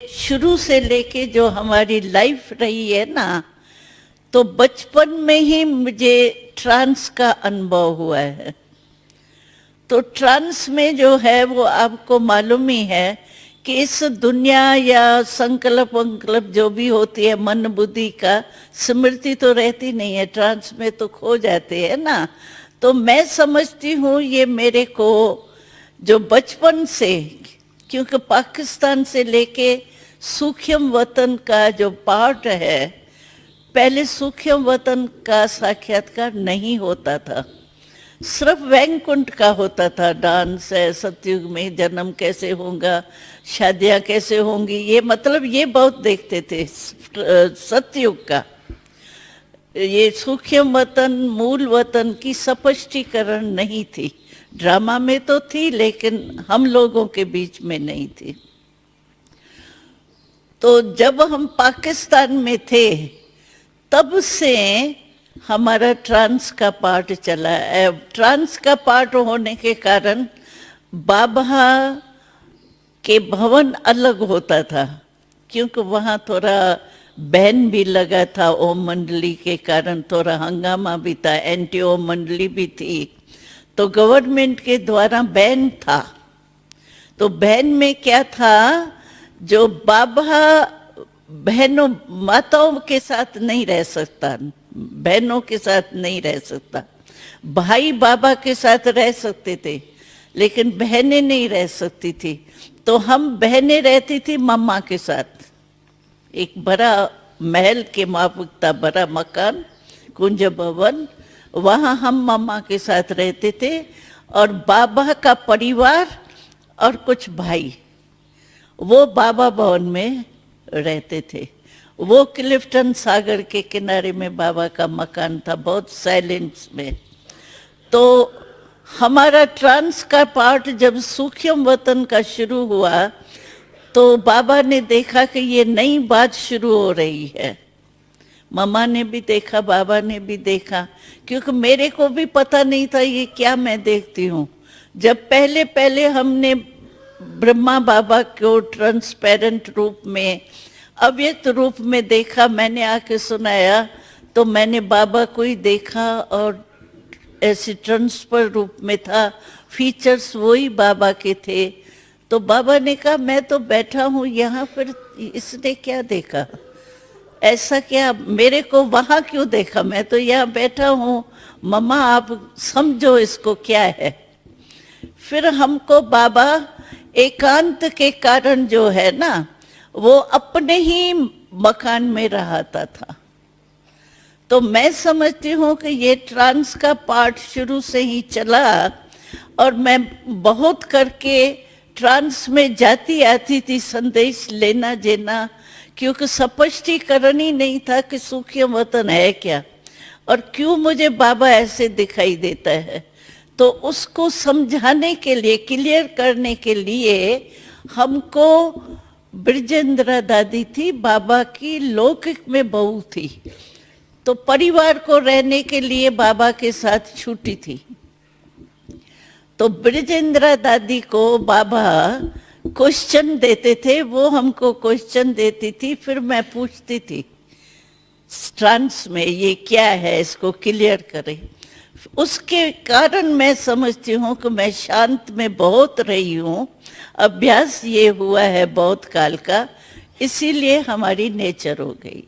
शुरू से लेके जो हमारी लाइफ रही है ना, तो बचपन में ही मुझे ट्रांस का अनुभव हुआ है। तो ट्रांस में जो है वो आपको मालूम ही है कि इस दुनिया या संकल्प वंकल्प जो भी होती है मन बुद्धि का स्मृति तो रहती नहीं है, ट्रांस में तो खो जाते हैं ना। तो मैं समझती हूँ ये मेरे को जो बचपन से, क्योंकि पाकिस्तान से लेके सूक्ष्म वतन का जो पार्ट है, पहले सूक्ष्म वतन का साक्षात्कार नहीं होता था, सिर्फ वैकुंठ का होता था। डांस है, सतयुग में जन्म कैसे होगा, शादियां कैसे होंगी, ये मतलब ये बहुत देखते थे सतयुग का। ये सूक्ष्म वतन मूल वतन की स्पष्टीकरण नहीं थी। ड्रामा में तो थी लेकिन हम लोगों के बीच में नहीं थी। तो जब हम पाकिस्तान में थे तब से हमारा ट्रांस का पार्ट चला है। ट्रांस का पार्ट होने के कारण बाबा के भवन अलग होता था, क्योंकि वहाँ थोड़ा बैन भी लगा था ओम मंडली के कारण, थोड़ा हंगामा भी था, एंटी ओम मंडली भी थी, तो गवर्नमेंट के द्वारा बैन था। तो बैन में क्या था, जो बाबा बहनों माताओं के साथ नहीं रह सकता, बहनों के साथ नहीं रह सकता। भाई बाबा के साथ रह सकते थे लेकिन बहनें नहीं रह सकती थी। तो हम बहनें रहती थी मम्मा के साथ, एक बड़ा महल के माफिक था, बड़ा मकान कुंज भवन, वहाँ हम मम्मा के साथ रहते थे। और बाबा का परिवार और कुछ भाई वो बाबा भवन में रहते थे। वो क्लिफ्टन सागर के किनारे में बाबा का मकान था, बहुत साइलेंस में। तो हमारा ट्रांस का पार्ट जब सूक्ष्म वतन का शुरू हुआ तो बाबा ने देखा कि ये नई बात शुरू हो रही है। मम्मा ने भी देखा, बाबा ने भी देखा, क्योंकि मेरे को भी पता नहीं था ये क्या मैं देखती हूँ। जब पहले पहले हमने ब्रह्मा बाबा को ट्रांसपेरेंट रूप में, अव्यक्त रूप में देखा, मैंने आके सुनाया, तो मैंने बाबा को ही देखा और ऐसे ट्रांसफर रूप में था, फीचर्स वही बाबा के थे। तो बाबा ने कहा मैं तो बैठा हूँ यहाँ, फिर इसने क्या देखा, ऐसा क्या, मेरे को वहाँ क्यों देखा, मैं तो यहाँ बैठा हूँ, मम्मा आप समझो इसको क्या है। फिर हमको बाबा एकांत के कारण जो है ना, वो अपने ही मकान में रहता था। तो मैं समझती हूँ कि ये ट्रांस का पार्ट शुरू से ही चला और मैं बहुत करके ट्रांस में जाती आती थी संदेश लेना देना, क्योंकि स्पष्टीकरण ही नहीं था कि सूक्ष्म वतन है क्या और क्यों मुझे बाबा ऐसे दिखाई देता है। तो उसको समझाने के लिए, क्लियर करने के लिए हमको ब्रजेंद्रा दादी थी, बाबा की लौकिक में बहू थी, तो परिवार को रहने के लिए बाबा के साथ छुट्टी थी। तो ब्रजेंद्रा दादी को बाबा क्वेश्चन देते थे, वो हमको क्वेश्चन देती थी, फिर मैं पूछती थी ट्रांस में ये क्या है, इसको क्लियर करें। उसके कारण मैं समझती हूँ कि मैं शांत में बहुत रही हूँ, अभ्यास ये हुआ है बहुत काल का, इसीलिए हमारी नेचर हो गई।